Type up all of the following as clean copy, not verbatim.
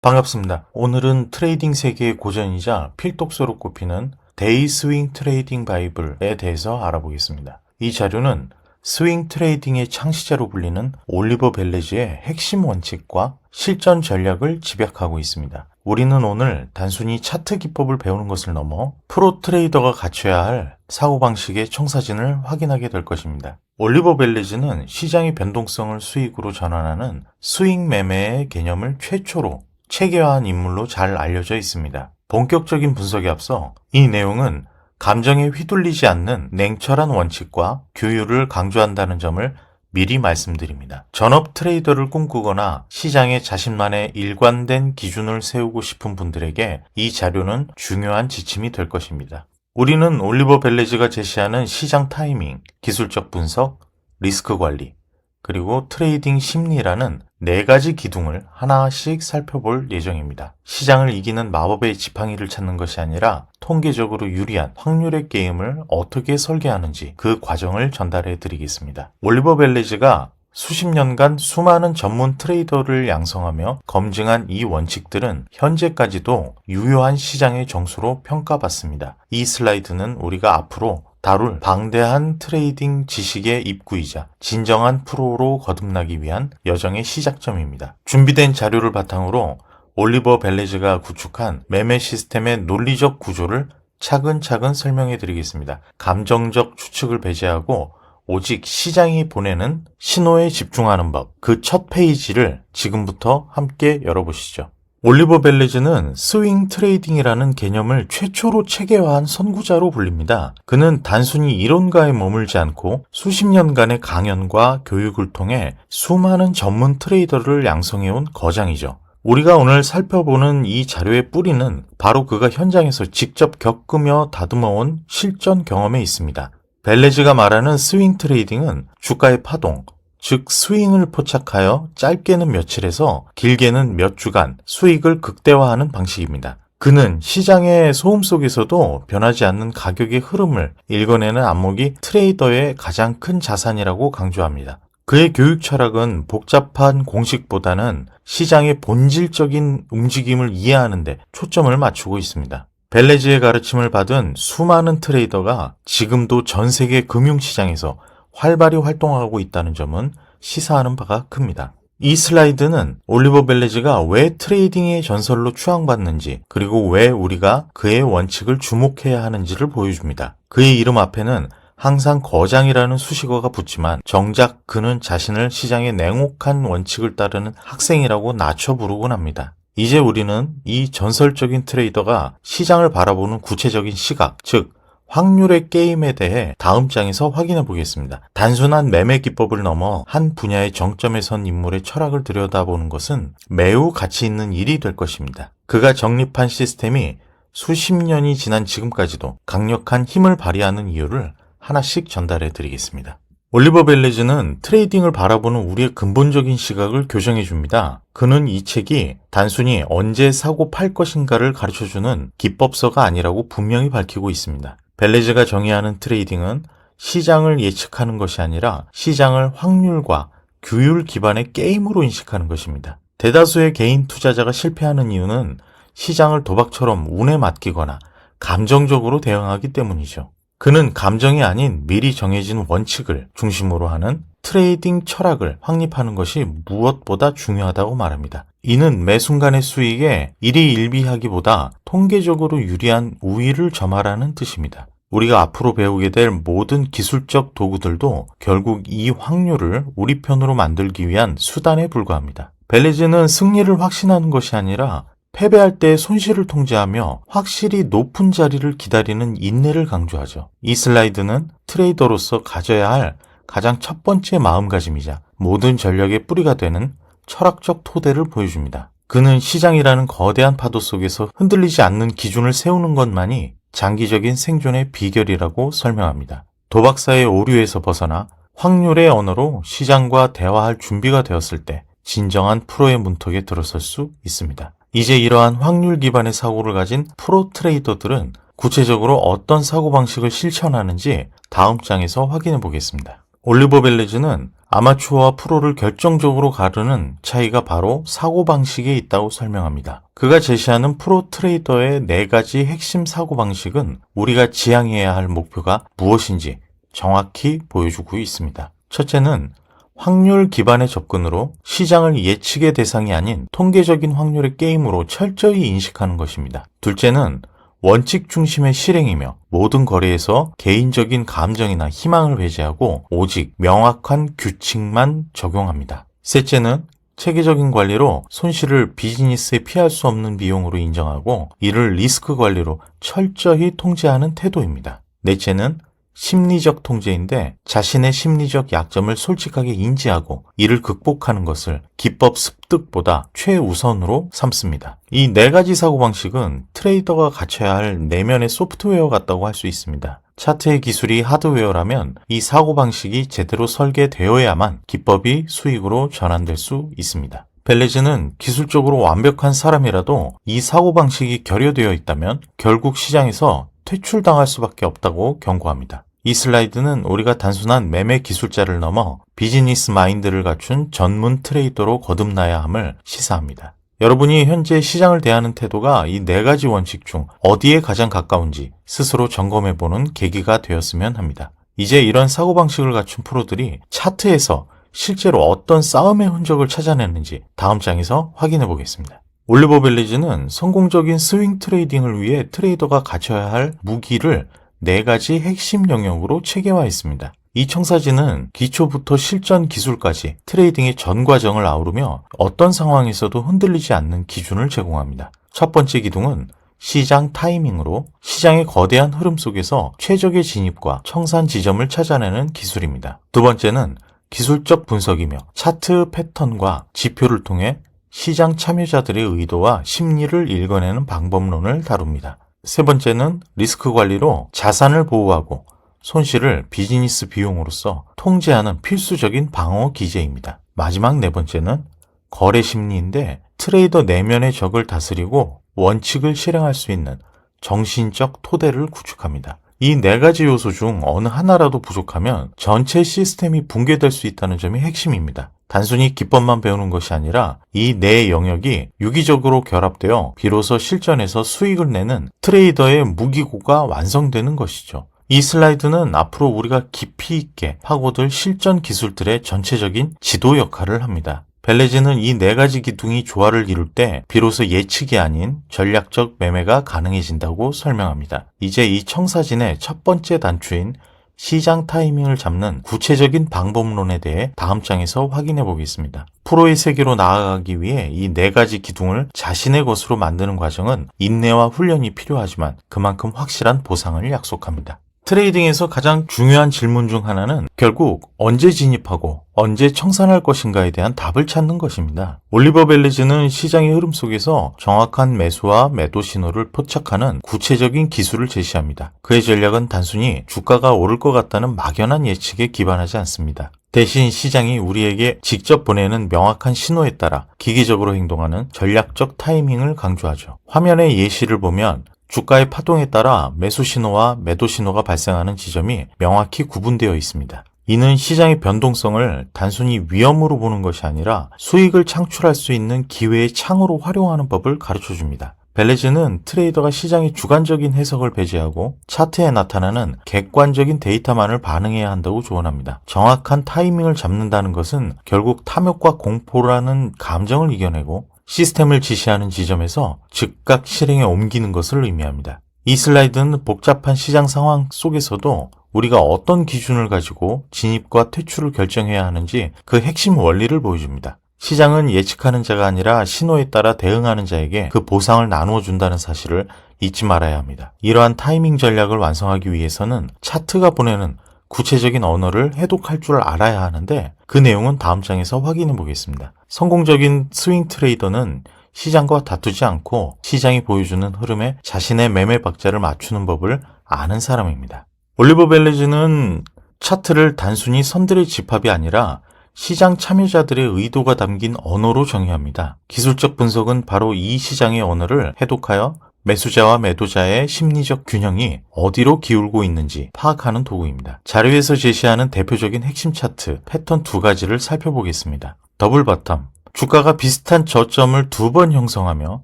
반갑습니다. 오늘은 트레이딩 세계의 고전이자 필독서로 꼽히는 데이 스윙 트레이딩 바이블에 대해서 알아보겠습니다. 이 자료는 스윙 트레이딩의 창시자로 불리는 올리버 벨레즈의 핵심 원칙과 실전 전략을 집약하고 있습니다. 우리는 오늘 단순히 차트 기법을 배우는 것을 넘어 프로 트레이더가 갖춰야 할 사고방식의 청사진을 확인하게 될 것입니다. 올리버 벨레즈는 시장의 변동성을 수익으로 전환하는 스윙 매매의 개념을 최초로 체계화한 인물로 잘 알려져 있습니다. 본격적인 분석에 앞서 이 내용은 감정에 휘둘리지 않는 냉철한 원칙과 규율을 강조한다는 점을 미리 말씀드립니다. 전업 트레이더를 꿈꾸거나 시장에 자신만의 일관된 기준을 세우고 싶은 분들에게 이 자료는 중요한 지침이 될 것입니다. 우리는 올리버 벨레즈가 제시하는 시장 타이밍, 기술적 분석, 리스크 관리, 그리고 트레이딩 심리라는 4가지 기둥을 하나씩 살펴볼 예정입니다. 시장을 이기는 마법의 지팡이를 찾는 것이 아니라 통계적으로 유리한 확률의 게임을 어떻게 설계하는지 그 과정을 전달해 드리겠습니다. 올리버 벨레즈가 수십 년간 수많은 전문 트레이더를 양성하며 검증한 이 원칙들은 현재까지도 유효한 시장의 정수로 평가받습니다. 이 슬라이드는 우리가 앞으로 다룰 방대한 트레이딩 지식의 입구이자 진정한 프로로 거듭나기 위한 여정의 시작점입니다. 준비된 자료를 바탕으로 올리버 벨레즈가 구축한 매매 시스템의 논리적 구조를 차근차근 설명해 드리겠습니다. 감정적 추측을 배제하고 오직 시장이 보내는 신호에 집중하는 법, 그 첫 페이지를 지금부터 함께 열어보시죠. 올리버 벨레즈는 스윙 트레이딩이라는 개념을 최초로 체계화한 선구자로 불립니다. 그는 단순히 이론가에 머물지 않고 수십 년간의 강연과 교육을 통해 수많은 전문 트레이더를 양성해온 거장이죠. 우리가 오늘 살펴보는 이 자료의 뿌리는 바로 그가 현장에서 직접 겪으며 다듬어온 실전 경험에 있습니다. 벨레즈가 말하는 스윙 트레이딩은 주가의 파동, 즉 스윙을 포착하여 짧게는 며칠에서 길게는 몇 주간 수익을 극대화하는 방식입니다. 그는 시장의 소음 속에서도 변하지 않는 가격의 흐름을 읽어내는 안목이 트레이더의 가장 큰 자산이라고 강조합니다. 그의 교육 철학은 복잡한 공식보다는 시장의 본질적인 움직임을 이해하는 데 초점을 맞추고 있습니다. 벨레즈의 가르침을 받은 수많은 트레이더가 지금도 전 세계 금융시장에서 활발히 활동하고 있다는 점은 시사하는 바가 큽니다. 이 슬라이드는 올리버 벨레즈가 왜 트레이딩의 전설로 추앙받는지, 그리고 왜 우리가 그의 원칙을 주목해야 하는지를 보여줍니다. 그의 이름 앞에는 항상 거장이라는 수식어가 붙지만 정작 그는 자신을 시장의 냉혹한 원칙을 따르는 학생이라고 낮춰 부르곤 합니다. 이제 우리는 이 전설적인 트레이더가 시장을 바라보는 구체적인 시각, 즉 확률의 게임에 대해 다음 장에서 확인해 보겠습니다. 단순한 매매 기법을 넘어 한 분야의 정점에 선 인물의 철학을 들여다보는 것은 매우 가치 있는 일이 될 것입니다. 그가 정립한 시스템이 수십 년이 지난 지금까지도 강력한 힘을 발휘하는 이유를 하나씩 전달해 드리겠습니다. 올리버 벨레즈는 트레이딩을 바라보는 우리의 근본적인 시각을 교정해 줍니다. 그는 이 책이 단순히 언제 사고 팔 것인가를 가르쳐주는 기법서가 아니라고 분명히 밝히고 있습니다. 벨레즈가 정의하는 트레이딩은 시장을 예측하는 것이 아니라 시장을 확률과 규율 기반의 게임으로 인식하는 것입니다. 대다수의 개인 투자자가 실패하는 이유는 시장을 도박처럼 운에 맡기거나 감정적으로 대응하기 때문이죠. 그는 감정이 아닌 미리 정해진 원칙을 중심으로 하는 트레이딩 철학을 확립하는 것이 무엇보다 중요하다고 말합니다. 이는 매 순간의 수익에 일희일비하기보다 통계적으로 유리한 우위를 점하라는 뜻입니다. 우리가 앞으로 배우게 될 모든 기술적 도구들도 결국 이 확률을 우리 편으로 만들기 위한 수단에 불과합니다. 벨레즈는 승리를 확신하는 것이 아니라 패배할 때 손실을 통제하며 확실히 높은 자리를 기다리는 인내를 강조하죠. 이 슬라이드는 트레이더로서 가져야 할 가장 첫 번째 마음가짐이자 모든 전략의 뿌리가 되는 철학적 토대를 보여줍니다. 그는 시장이라는 거대한 파도 속에서 흔들리지 않는 기준을 세우는 것만이 장기적인 생존의 비결이라고 설명합니다. 도박사의 오류에서 벗어나 확률의 언어로 시장과 대화할 준비가 되었을 때 진정한 프로의 문턱에 들어설 수 있습니다. 이제 이러한 확률 기반의 사고를 가진 프로 트레이더들은 구체적으로 어떤 사고방식을 실천하는지 다음 장에서 확인해 보겠습니다. 올리버 벨레즈는 아마추어와 프로를 결정적으로 가르는 차이가 바로 사고방식에 있다고 설명합니다. 그가 제시하는 프로 트레이더의 4가지 핵심 사고방식은 우리가 지향해야 할 목표가 무엇인지 정확히 보여주고 있습니다. 첫째는 확률 기반의 접근으로 시장을 예측의 대상이 아닌 통계적인 확률의 게임으로 철저히 인식하는 것입니다. 둘째는 원칙 중심의 실행이며 모든 거래에서 개인적인 감정이나 희망을 배제하고 오직 명확한 규칙만 적용합니다. 셋째는 체계적인 관리로 손실을 비즈니스에 피할 수 없는 비용으로 인정하고 이를 리스크 관리로 철저히 통제하는 태도입니다. 넷째는 심리적 통제인데 자신의 심리적 약점을 솔직하게 인지하고 이를 극복하는 것을 기법 습득보다 최우선으로 삼습니다. 이 4가지 사고방식은 트레이더가 갖춰야 할 내면의 소프트웨어 같다고 할 수 있습니다. 차트의 기술이 하드웨어라면 이 사고방식이 제대로 설계되어야만 기법이 수익으로 전환될 수 있습니다. 벨레즈는 기술적으로 완벽한 사람이라도 이 사고방식이 결여되어 있다면 결국 시장에서 퇴출당할 수밖에 없다고 경고합니다. 이 슬라이드는 우리가 단순한 매매 기술자를 넘어 비즈니스 마인드를 갖춘 전문 트레이더로 거듭나야 함을 시사합니다. 여러분이 현재 시장을 대하는 태도가 이 4가지 원칙 중 어디에 가장 가까운지 스스로 점검해보는 계기가 되었으면 합니다. 이제 이런 사고방식을 갖춘 프로들이 차트에서 실제로 어떤 싸움의 흔적을 찾아내는지 다음 장에서 확인해 보겠습니다. 올리버 벨리즈는 성공적인 스윙 트레이딩을 위해 트레이더가 갖춰야 할 무기를 4가지 핵심 영역으로 체계화했습니다. 이 청사진은 기초부터 실전 기술까지 트레이딩의 전 과정을 아우르며 어떤 상황에서도 흔들리지 않는 기준을 제공합니다. 첫 번째 기둥은 시장 타이밍으로 시장의 거대한 흐름 속에서 최적의 진입과 청산 지점을 찾아내는 기술입니다. 두 번째는 기술적 분석이며 차트 패턴과 지표를 통해 시장 참여자들의 의도와 심리를 읽어내는 방법론을 다룹니다. 세 번째는 리스크 관리로 자산을 보호하고 손실을 비즈니스 비용으로서 통제하는 필수적인 방어 기제입니다. 마지막 4번째는 거래 심리인데 트레이더 내면의 적을 다스리고 원칙을 실행할 수 있는 정신적 토대를 구축합니다. 이 4가지 요소 중 어느 하나라도 부족하면 전체 시스템이 붕괴될 수 있다는 점이 핵심입니다. 단순히 기법만 배우는 것이 아니라 이 4 영역이 유기적으로 결합되어 비로소 실전에서 수익을 내는 트레이더의 무기고가 완성되는 것이죠. 이 슬라이드는 앞으로 우리가 깊이 있게 파고들 실전 기술들의 전체적인 지도 역할을 합니다. 벨레즈는 이 4가지 기둥이 조화를 이룰 때 비로소 예측이 아닌 전략적 매매가 가능해진다고 설명합니다. 이제 이 청사진의 첫 번째 단추인 시장 타이밍을 잡는 구체적인 방법론에 대해 다음 장에서 확인해 보겠습니다. 프로의 세계로 나아가기 위해 이 4가지 기둥을 자신의 것으로 만드는 과정은 인내와 훈련이 필요하지만 그만큼 확실한 보상을 약속합니다. 트레이딩에서 가장 중요한 질문 중 하나는 결국 언제 진입하고 언제 청산할 것인가에 대한 답을 찾는 것입니다. 올리버 벨리즈는 시장의 흐름 속에서 정확한 매수와 매도 신호를 포착하는 구체적인 기술을 제시합니다. 그의 전략은 단순히 주가가 오를 것 같다는 막연한 예측에 기반하지 않습니다. 대신 시장이 우리에게 직접 보내는 명확한 신호에 따라 기계적으로 행동하는 전략적 타이밍을 강조하죠. 화면의 예시를 보면 주가의 파동에 따라 매수 신호와 매도 신호가 발생하는 지점이 명확히 구분되어 있습니다. 이는 시장의 변동성을 단순히 위험으로 보는 것이 아니라 수익을 창출할 수 있는 기회의 창으로 활용하는 법을 가르쳐줍니다. 벨레즈는 트레이더가 시장의 주관적인 해석을 배제하고 차트에 나타나는 객관적인 데이터만을 반응해야 한다고 조언합니다. 정확한 타이밍을 잡는다는 것은 결국 탐욕과 공포라는 감정을 이겨내고 시스템을 지시하는 지점에서 즉각 실행에 옮기는 것을 의미합니다. 이 슬라이드는 복잡한 시장 상황 속에서도 우리가 어떤 기준을 가지고 진입과 퇴출을 결정해야 하는지 그 핵심 원리를 보여줍니다. 시장은 예측하는 자가 아니라 신호에 따라 대응하는 자에게 그 보상을 나누어 준다는 사실을 잊지 말아야 합니다. 이러한 타이밍 전략을 완성하기 위해서는 차트가 보내는 구체적인 언어를 해독할 줄 알아야 하는데 그 내용은 다음 장에서 확인해 보겠습니다. 성공적인 스윙 트레이더는 시장과 다투지 않고 시장이 보여주는 흐름에 자신의 매매 박자를 맞추는 법을 아는 사람입니다. 올리버 벨리즈는 차트를 단순히 선들의 집합이 아니라 시장 참여자들의 의도가 담긴 언어로 정의합니다. 기술적 분석은 바로 이 시장의 언어를 해독하여 매수자와 매도자의 심리적 균형이 어디로 기울고 있는지 파악하는 도구입니다. 자료에서 제시하는 대표적인 핵심 차트, 패턴 두 가지를 살펴보겠습니다. 더블 바텀, 주가가 비슷한 저점을 두 번 형성하며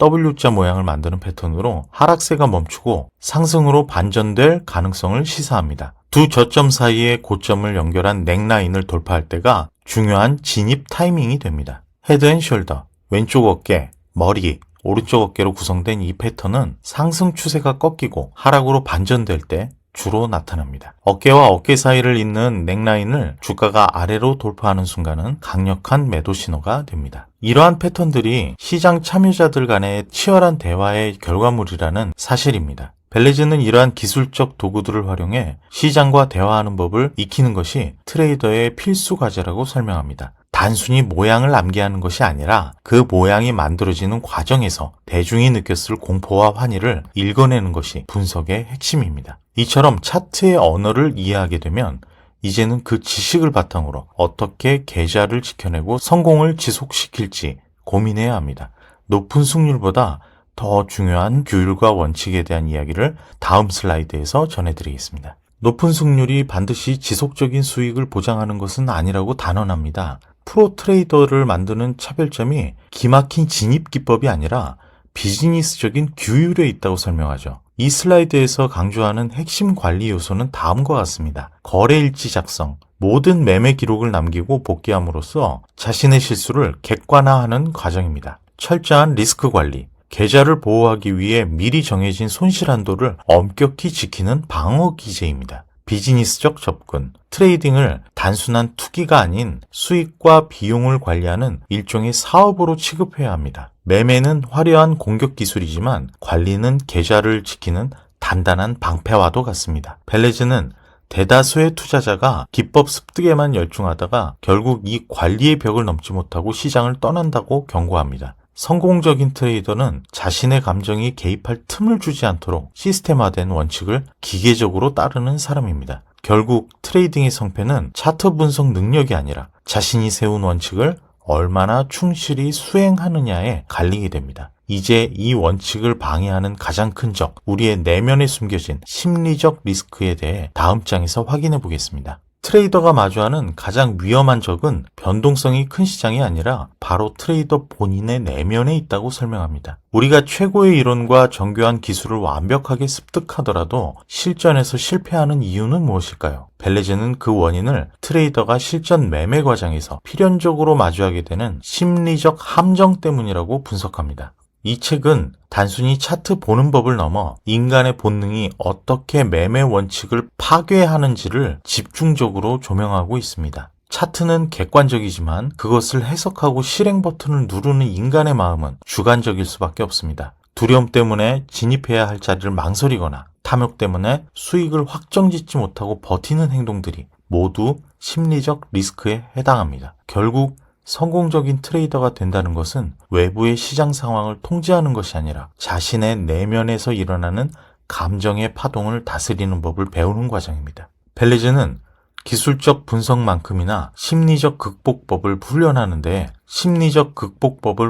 W자 모양을 만드는 패턴으로 하락세가 멈추고 상승으로 반전될 가능성을 시사합니다. 두 저점 사이의 고점을 연결한 넥라인을 돌파할 때가 중요한 진입 타이밍이 됩니다. 헤드 앤 숄더, 왼쪽 어깨, 머리, 오른쪽 어깨로 구성된 이 패턴은 상승 추세가 꺾이고 하락으로 반전될 때 주로 나타납니다. 어깨와 어깨 사이를 잇는 넥라인을 주가가 아래로 돌파하는 순간은 강력한 매도 신호가 됩니다. 이러한 패턴들이 시장 참여자들 간의 치열한 대화의 결과물이라는 사실입니다. 벨레즈는 이러한 기술적 도구들을 활용해 시장과 대화하는 법을 익히는 것이 트레이더의 필수 과제라고 설명합니다. 단순히 모양을 암기하는 것이 아니라 그 모양이 만들어지는 과정에서 대중이 느꼈을 공포와 환희를 읽어내는 것이 분석의 핵심입니다. 이처럼 차트의 언어를 이해하게 되면 이제는 그 지식을 바탕으로 어떻게 계좌를 지켜내고 성공을 지속시킬지 고민해야 합니다. 높은 승률보다 더 중요한 규율과 원칙에 대한 이야기를 다음 슬라이드에서 전해드리겠습니다. 높은 승률이 반드시 지속적인 수익을 보장하는 것은 아니라고 단언합니다. 프로 트레이더를 만드는 차별점이 기막힌 진입 기법이 아니라 비즈니스적인 규율에 있다고 설명하죠. 이 슬라이드에서 강조하는 핵심 관리 요소는 다음과 같습니다. 거래일지 작성, 모든 매매 기록을 남기고 복귀함으로써 자신의 실수를 객관화하는 과정입니다. 철저한 리스크 관리, 계좌를 보호하기 위해 미리 정해진 손실 한도를 엄격히 지키는 방어 기제입니다. 비즈니스적 접근, 트레이딩을 단순한 투기가 아닌 수익과 비용을 관리하는 일종의 사업으로 취급해야 합니다. 매매는 화려한 공격 기술이지만 관리는 계좌를 지키는 단단한 방패와도 같습니다. 벨레즈는 대다수의 투자자가 기법 습득에만 열중하다가 결국 이 관리의 벽을 넘지 못하고 시장을 떠난다고 경고합니다. 성공적인 트레이더는 자신의 감정이 개입할 틈을 주지 않도록 시스템화된 원칙을 기계적으로 따르는 사람입니다. 결국 트레이딩의 성패는 차트 분석 능력이 아니라 자신이 세운 원칙을 얼마나 충실히 수행하느냐에 갈리게 됩니다. 이제 이 원칙을 방해하는 가장 큰 적, 우리의 내면에 숨겨진 심리적 리스크에 대해 다음 장에서 확인해 보겠습니다. 트레이더가 마주하는 가장 위험한 적은 변동성이 큰 시장이 아니라 바로 트레이더 본인의 내면에 있다고 설명합니다. 우리가 최고의 이론과 정교한 기술을 완벽하게 습득하더라도 실전에서 실패하는 이유는 무엇일까요? 벨레즈는 그 원인을 트레이더가 실전 매매 과정에서 필연적으로 마주하게 되는 심리적 함정 때문이라고 분석합니다. 이 책은 단순히 차트 보는 법을 넘어 인간의 본능이 어떻게 매매 원칙을 파괴하는지를 집중적으로 조명하고 있습니다. 차트는 객관적이지만 그것을 해석하고 실행 버튼을 누르는 인간의 마음은 주관적일 수밖에 없습니다. 두려움 때문에 진입해야 할 자리를 망설이거나 탐욕 때문에 수익을 확정짓지 못하고 버티는 행동들이 모두 심리적 리스크에 해당합니다. 결국 성공적인 트레이더가 된다는 것은 외부의 시장 상황을 통제하는 것이 아니라 자신의 내면에서 일어나는 감정의 파동을 다스리는 법을 배우는 과정입니다. 벨레즈는 기술적 분석만큼이나 심리적 극복법을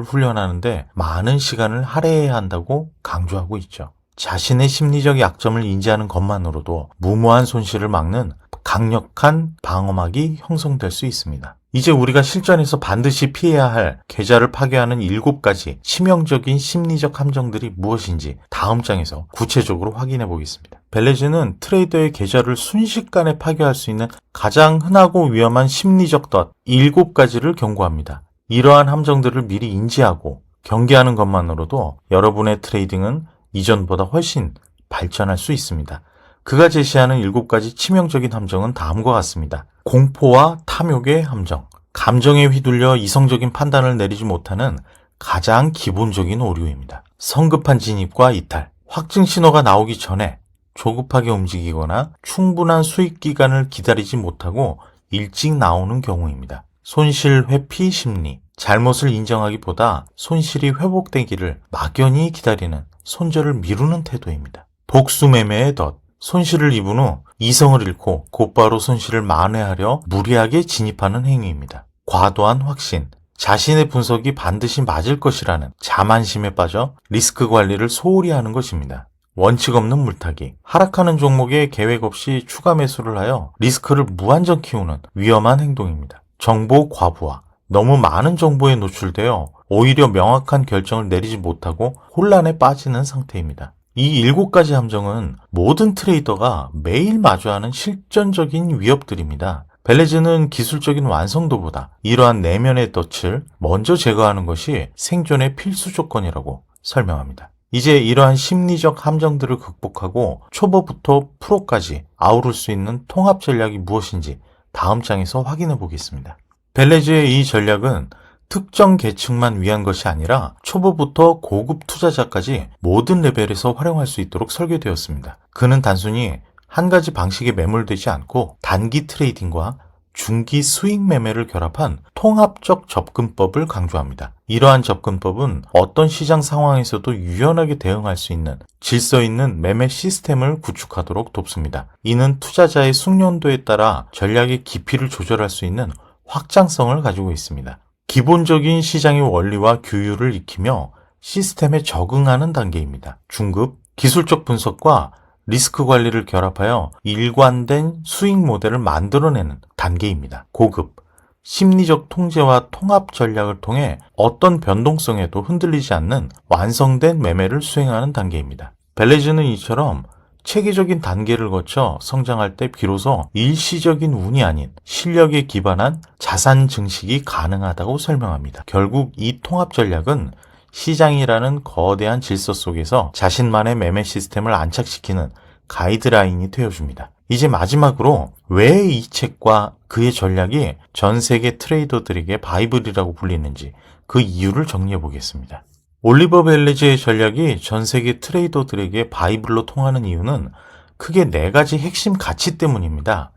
훈련하는데 많은 시간을 할애해야 한다고 강조하고 있죠. 자신의 심리적 약점을 인지하는 것만으로도 무모한 손실을 막는 강력한 방어막이 형성될 수 있습니다. 이제 우리가 실전에서 반드시 피해야 할 계좌를 파괴하는 7가지 치명적인 심리적 함정들이 무엇인지 다음 장에서 구체적으로 확인해 보겠습니다. 벨레즈는 트레이더의 계좌를 순식간에 파괴할 수 있는 가장 흔하고 위험한 심리적 덫 7가지를 경고합니다. 이러한 함정들을 미리 인지하고 경계하는 것만으로도 여러분의 트레이딩은 이전보다 훨씬 발전할 수 있습니다. 그가 제시하는 7가지 치명적인 함정은 다음과 같습니다. 공포와 탐욕의 함정, 감정에 휘둘려 이성적인 판단을 내리지 못하는 가장 기본적인 오류입니다. 성급한 진입과 이탈, 확증 신호가 나오기 전에 조급하게 움직이거나 충분한 수익 기간을 기다리지 못하고 일찍 나오는 경우입니다. 손실 회피 심리, 잘못을 인정하기보다 손실이 회복되기를 막연히 기다리는 손절을 미루는 태도입니다. 복수매매의 덫, 손실을 입은 후 이성을 잃고 곧바로 손실을 만회하려 무리하게 진입하는 행위입니다. 과도한 확신, 자신의 분석이 반드시 맞을 것이라는 자만심에 빠져 리스크 관리를 소홀히 하는 것입니다. 원칙 없는 물타기, 하락하는 종목에 계획 없이 추가 매수를 하여 리스크를 무한정 키우는 위험한 행동입니다. 정보 과부하, 너무 많은 정보에 노출되어 오히려 명확한 결정을 내리지 못하고 혼란에 빠지는 상태입니다. 이 7가지 함정은 모든 트레이더가 매일 마주하는 실전적인 위협들입니다. 벨레즈는 기술적인 완성도보다 이러한 내면의 덫을 먼저 제거하는 것이 생존의 필수 조건이라고 설명합니다. 이제 이러한 심리적 함정들을 극복하고 초보부터 프로까지 아우를 수 있는 통합 전략이 무엇인지 다음 장에서 확인해 보겠습니다. 벨레즈의 이 전략은 특정 계층만 위한 것이 아니라 초보부터 고급 투자자까지 모든 레벨에서 활용할 수 있도록 설계되었습니다. 그는 단순히 한 가지 방식에 매몰되지 않고 단기 트레이딩과 중기 스윙 매매를 결합한 통합적 접근법을 강조합니다. 이러한 접근법은 어떤 시장 상황에서도 유연하게 대응할 수 있는 질서 있는 매매 시스템을 구축하도록 돕습니다. 이는 투자자의 숙련도에 따라 전략의 깊이를 조절할 수 있는 확장성을 가지고 있습니다. 기본적인 시장의 원리와 규율을 익히며 시스템에 적응하는 단계입니다. 중급, 기술적 분석과 리스크 관리를 결합하여 일관된 수익 모델을 만들어내는 단계입니다. 고급, 심리적 통제와 통합 전략을 통해 어떤 변동성에도 흔들리지 않는 완성된 매매를 수행하는 단계입니다. 벨레즈는 이처럼 체계적인 단계를 거쳐 성장할 때 비로소 일시적인 운이 아닌 실력에 기반한 자산 증식이 가능하다고 설명합니다. 결국 이 통합 전략은 시장이라는 거대한 질서 속에서 자신만의 매매 시스템을 안착시키는 가이드라인이 되어줍니다. 이제 마지막으로 왜 이 책과 그의 전략이 전 세계 트레이더들에게 바이블이라고 불리는지 그 이유를 정리해 보겠습니다. 올리버 벨레즈의 전략이 전 세계 트레이더들에게 바이블로 통하는 이유는 크게 4가지 핵심 가치 때문입니다.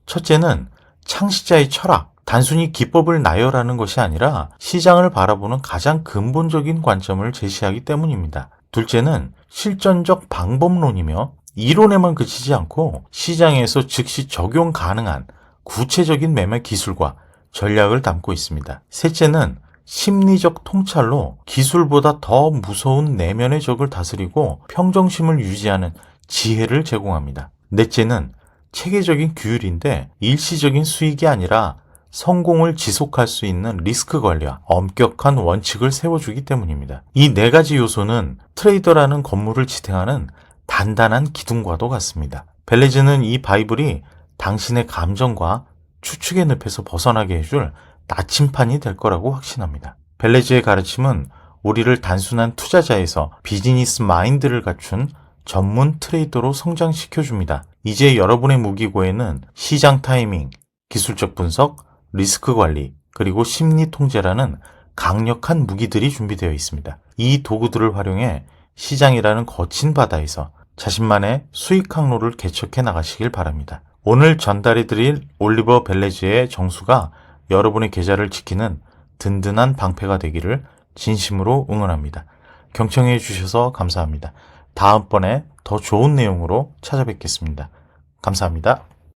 첫째는 창시자의 철학, 단순히 기법을 나열하는 것이 아니라 시장을 바라보는 가장 근본적인 관점을 제시하기 때문입니다. 둘째는 실전적 방법론이며 이론에만 그치지 않고 시장에서 즉시 적용 가능한 구체적인 매매 기술과 전략을 담고 있습니다. 셋째는 심리적 통찰로 기술보다 더 무서운 내면의 적을 다스리고 평정심을 유지하는 지혜를 제공합니다. 넷째는 체계적인 규율인데 일시적인 수익이 아니라 성공을 지속할 수 있는 리스크 관리와 엄격한 원칙을 세워주기 때문입니다. 이 4가지 요소는 트레이더라는 건물을 지탱하는 단단한 기둥과도 같습니다. 벨레즈는 이 바이블이 당신의 감정과 추측의 늪에서 벗어나게 해줄 나침판이 될 거라고 확신합니다. 벨레즈의 가르침은 우리를 단순한 투자자에서 비즈니스 마인드를 갖춘 전문 트레이더로 성장시켜줍니다. 이제 여러분의 무기고에는 시장 타이밍, 기술적 분석, 리스크 관리, 그리고 심리 통제라는 강력한 무기들이 준비되어 있습니다. 이 도구들을 활용해 시장이라는 거친 바다에서 자신만의 수익 항로를 개척해 나가시길 바랍니다. 오늘 전달해드릴 올리버 벨레즈의 정수가 여러분의 계좌를 지키는 든든한 방패가 되기를 진심으로 응원합니다. 경청해 주셔서 감사합니다. 다음번에 더 좋은 내용으로 찾아뵙겠습니다. 감사합니다.